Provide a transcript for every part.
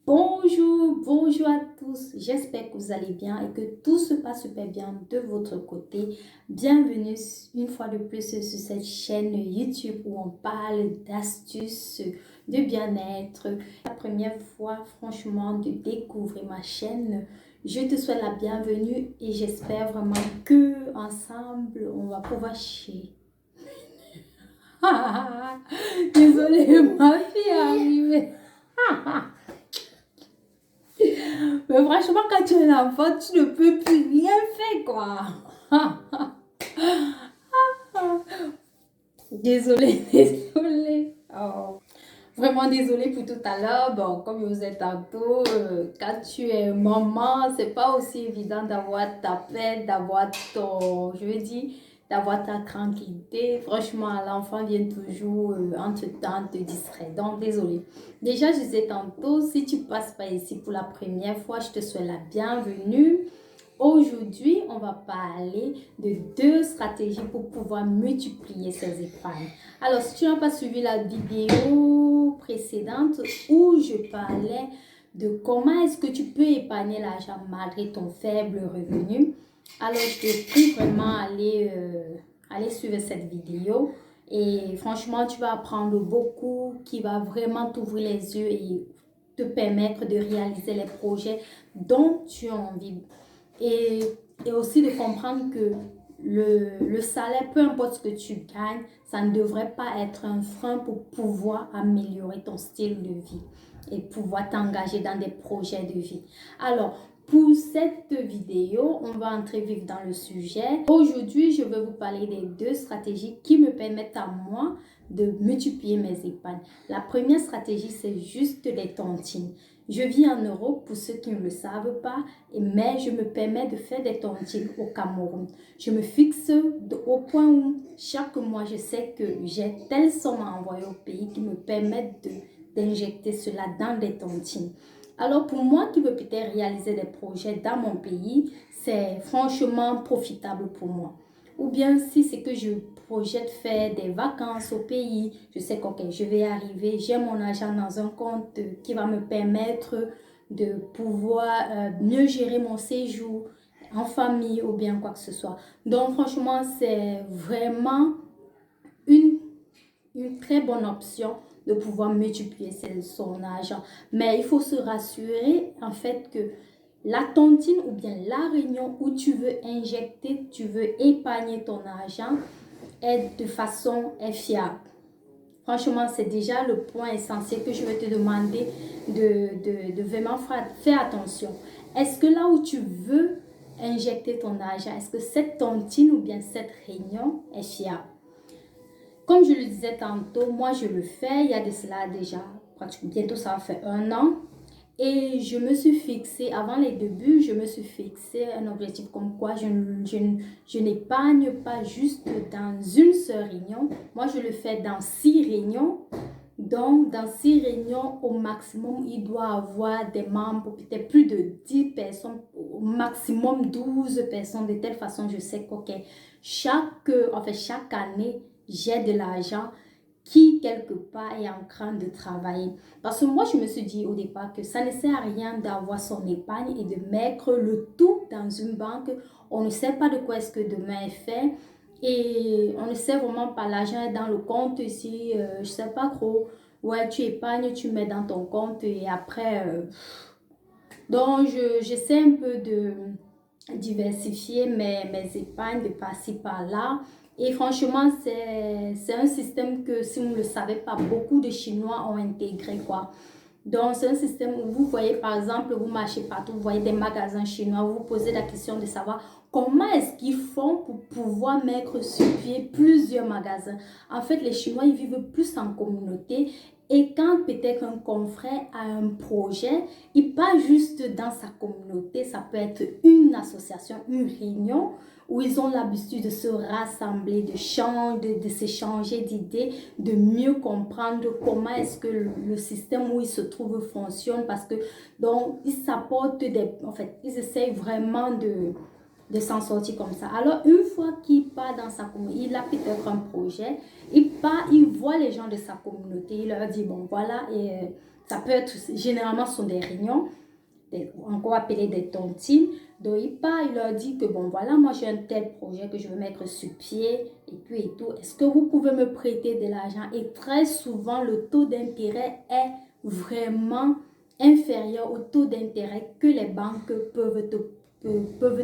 Bonjour, bonjour à tous. J'espère que vous allez bien et que tout se passe super bien de votre côté. Bienvenue une fois de plus sur cette chaîne YouTube où on parle d'astuces de bien-être. La première fois, franchement, de découvrir ma chaîne. Je te souhaite la bienvenue et j'espère vraiment que ensemble on va pouvoir chier. Désolée, ma fille est arrivée. Mais franchement, quand tu es un enfant, tu ne peux plus rien faire, quoi. Désolée, désolée. Oh. Vraiment désolée pour tout à l'heure. Bon, comme je vous ai tantôt, quand tu es maman, c'est pas aussi évident d'avoir ta paix, d'avoir ton, je veux dire, d'avoir ta tranquillité. Franchement, l'enfant vient toujours entre-temps te distraire. Donc, désolée. Déjà, je disais tantôt, si tu passes par ici pour la première fois, je te souhaite la bienvenue. Aujourd'hui, on va parler de deux stratégies pour pouvoir multiplier ses épargnes. Alors, si tu n'as pas suivi la vidéo précédente où je parlais de comment est-ce que tu peux épargner l'argent malgré ton faible revenu, alors je te prie vraiment aller suivre cette vidéo. Et franchement, tu vas apprendre beaucoup qui va vraiment t'ouvrir les yeux et te permettre de réaliser les projets dont tu as envie. Et, et aussi de comprendre que le salaire, peu importe ce que tu gagnes, ça ne devrait pas être un frein pour pouvoir améliorer ton style de vie et pouvoir t'engager dans des projets de vie. Alors, pour cette vidéo, on va entrer vite dans le sujet. Aujourd'hui, je vais vous parler des deux stratégies qui me permettent à moi de multiplier mes épargnes. La première stratégie, c'est juste les tontines. Je vis en Europe, pour ceux qui ne le savent pas, mais je me permets de faire des tontines au Cameroun. Je me fixe au point où chaque mois, je sais que j'ai telle somme à envoyer au pays qui me permettent d'injecter cela dans des tontines. Alors pour moi qui veux peut-être réaliser des projets dans mon pays, c'est franchement profitable pour moi. Ou bien si c'est que je projette faire des vacances au pays, je sais que je vais arriver, j'ai mon argent dans un compte qui va me permettre de pouvoir mieux gérer mon séjour en famille ou bien quoi que ce soit. Donc franchement, c'est vraiment une, une très bonne option de pouvoir multiplier son argent. Mais il faut se rassurer en fait que la tontine ou bien la réunion où tu veux injecter, tu veux épargner ton argent est fiable. Franchement, c'est déjà le point essentiel que je vais te demander de vraiment faire attention. Est-ce que là où tu veux injecter ton argent, est-ce que cette tontine ou bien cette réunion est fiable? Comme je le disais tantôt, moi je le fais, il y a de cela déjà, pratiquement bientôt ça va faire 1 an. Et je me suis fixé, avant les débuts, je me suis fixé un objectif comme quoi je n'épargne pas juste dans une seule réunion. Moi, je le fais dans 6 réunions. Donc, dans 6 réunions, au maximum, il doit avoir des membres, peut-être plus de 10 personnes, au maximum 12 personnes. De telle façon, je sais que chaque année, j'ai de l'argent qui, quelque part, est en train de travailler. Parce que moi, je me suis dit au départ que ça ne sert à rien d'avoir son épargne et de mettre le tout dans une banque. On ne sait pas de quoi est-ce que demain est fait. Et on ne sait vraiment pas, l'argent est dans le compte ici, je ne sais pas trop. Ouais, tu épargnes, tu mets dans ton compte et après... Donc, j'essaie un peu de diversifier mes épargnes de par-ci, par-là. Et franchement, c'est un système que, si vous ne le savez pas, beaucoup de Chinois ont intégré, quoi. Donc, c'est un système où vous voyez, par exemple, vous marchez partout, vous voyez des magasins chinois, vous vous posez la question de savoir comment est-ce qu'ils font pour pouvoir mettre sur pied plusieurs magasins. En fait, les Chinois, ils vivent plus en communauté. Et quand peut-être un confrère a un projet, il part juste dans sa communauté. Ça peut être une association, une réunion où ils ont l'habitude de se rassembler, de s'échanger d'idées, de mieux comprendre comment est-ce que le système où ils se trouvent fonctionne. Parce que donc, ils s'apportent en fait, ils essayent vraiment de s'en sortir comme ça. Alors, une fois qu'il part dans sa communauté, il a peut-être un projet, il part, il voit les gens de sa communauté, il leur dit, bon, voilà, et Ça peut être, généralement, ce sont des réunions, encore appelées des tontines. Donc, il leur dit que, bon, voilà, moi, j'ai un tel projet que je veux mettre sur pied, et puis et tout. Est-ce que vous pouvez me prêter de l'argent? Et très souvent, le taux d'intérêt est vraiment inférieur au taux d'intérêt que les banques peuvent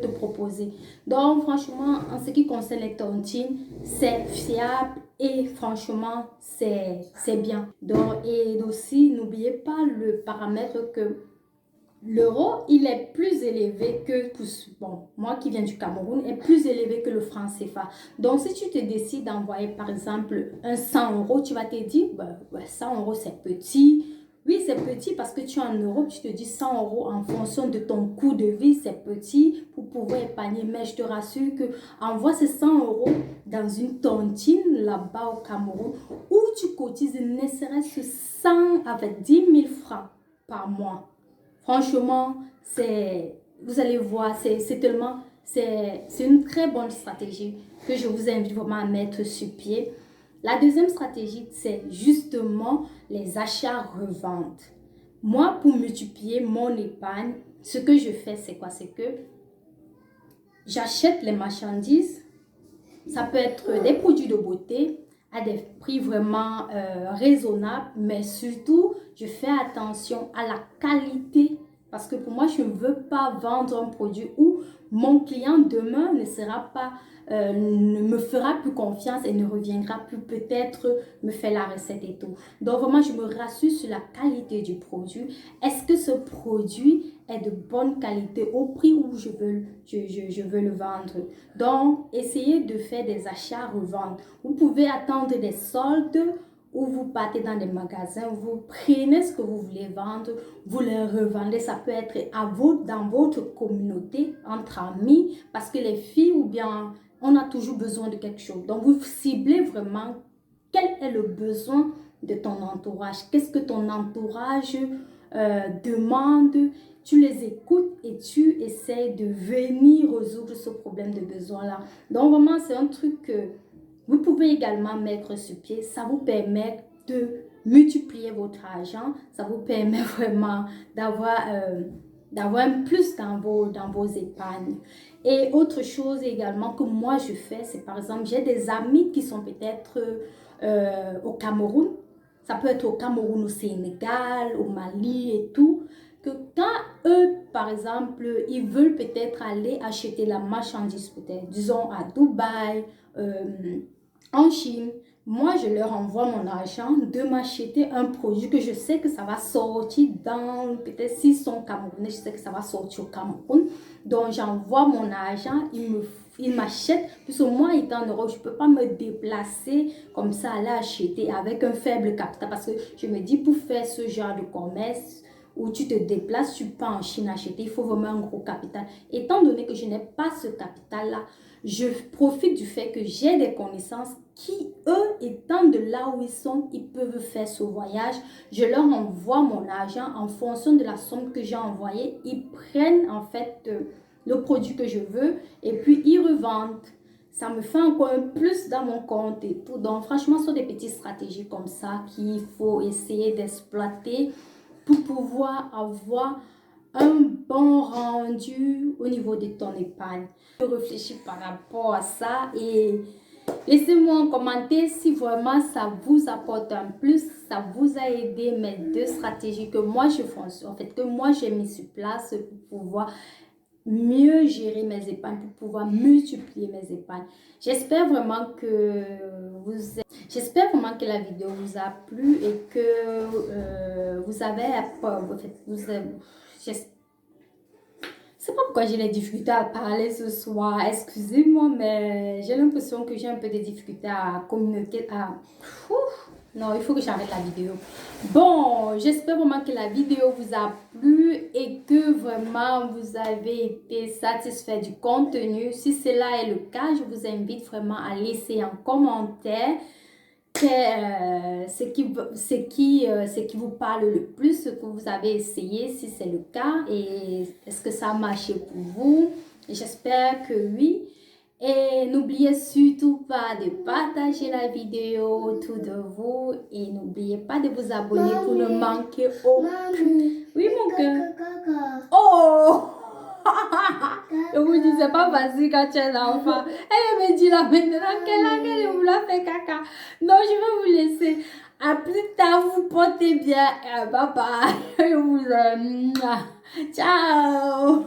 te proposer. Donc, franchement, en ce qui concerne les tontines, c'est fiable et franchement, c'est bien. Donc, et aussi, n'oubliez pas le paramètre que l'euro, il est plus élevé que, bon, moi qui viens du Cameroun, est plus élevé que le franc CFA. Donc, si tu te décides d'envoyer, par exemple, un 100 euros, tu vas te dire, bah, 100 euros, c'est petit. Oui, c'est petit parce que tu es en Europe, tu te dis 100 euros en fonction de ton coût de vie, c'est petit pour pouvoir épargner. Mais je te rassure que envoie ces 100 euros dans une tontine là-bas au Cameroun où tu cotises ne serait-ce que 100 avec 10 000 francs par mois. Franchement, vous allez voir, c'est une très bonne stratégie que je vous invite vraiment à mettre sur pied. La deuxième stratégie, c'est justement les achats-reventes. Moi, pour multiplier mon épargne, ce que je fais, c'est quoi? C'est que j'achète les marchandises. Ça peut être des produits de beauté à des prix vraiment raisonnables, mais surtout, je fais attention à la qualité parce que pour moi, je ne veux pas vendre un produit où mon client demain ne me fera plus confiance et ne reviendra plus peut-être me faire la recette et tout. Donc vraiment, je me rassure sur la qualité du produit. Est-ce que ce produit est de bonne qualité au prix où je veux le vendre? Donc, essayez de faire des achats-reventes. Vous pouvez attendre des soldes ou vous partez dans des magasins, vous prenez ce que vous voulez vendre, vous les revendez. Ça peut être dans votre communauté, entre amis, parce que les filles ou bien, on a toujours besoin de quelque chose. Donc, vous ciblez vraiment quel est le besoin de ton entourage. Qu'est-ce que ton entourage demande? Tu les écoutes et tu essaies de venir résoudre ce problème de besoin-là. Donc, vraiment, c'est un truc que vous pouvez également mettre sur pied. Ça vous permet de multiplier votre argent. Ça vous permet vraiment d'avoir un plus dans vos épargnes. Et autre chose également que moi je fais, c'est par exemple, j'ai des amis qui sont peut-être au Cameroun. Ça peut être au Cameroun, au Sénégal, au Mali et tout. Que quand eux, par exemple, ils veulent peut-être aller acheter la marchandise, peut-être, disons à Dubaï, en Chine, moi, je leur envoie mon argent de m'acheter un produit que je sais que ça va sortir dans, peut-être s'ils sont camerounais, je sais que ça va sortir au Cameroun. Donc, j'envoie mon argent, ils m'achètent. Puisque moi, étant en Europe, je ne peux pas me déplacer comme ça, aller acheter avec un faible capital. Parce que je me dis, pour faire ce genre de commerce, où tu te déplaces, tu pars en Chine acheter, il faut vraiment un gros capital. Étant donné que je n'ai pas ce capital-là, je profite du fait que j'ai des connaissances qui, eux, étant de là où ils sont, ils peuvent faire ce voyage. Je leur envoie mon argent en fonction de la somme que j'ai envoyée. Ils prennent en fait le produit que je veux et puis ils revendent. Ça me fait encore un plus dans mon compte et tout. Donc, franchement, ce sont des petites stratégies comme ça qu'il faut essayer d'exploiter pour pouvoir avoir un bon rendu au niveau de ton épargne. Je réfléchis par rapport à ça et laissez-moi en commentaire si vraiment ça vous apporte un plus, ça vous a aidé mes deux stratégies que moi je fonctionne, en fait, que moi j'ai mis sur place pour pouvoir mieux gérer mes épargnes, pour pouvoir multiplier mes épargnes. J'espère vraiment que la vidéo vous a plu et que vous avez, en fait, je sais pas pourquoi j'ai les difficultés à parler ce soir. Excusez-moi, mais j'ai l'impression que j'ai un peu de difficultés à communiquer. Non, il faut que j'arrête la vidéo. Bon, j'espère vraiment que la vidéo vous a plu et que vraiment vous avez été satisfait du contenu. Si cela est le cas, je vous invite vraiment à laisser un commentaire. Ce qui vous parle le plus, ce que vous avez essayé, si c'est le cas, et est-ce que ça a marché pour vous? J'espère que oui. Et n'oubliez surtout pas de partager la vidéo autour de vous et n'oubliez pas de vous abonner pour ne manquer aucune. Oui, mon cœur. Oh! Je vous dis, c'est pas facile quand tu es l'enfant. Elle me dit là maintenant qu'elle vous la fait caca. Non, je vais vous laisser. À plus tard, vous portez bien. Bye bye. Je vous aime. Ciao.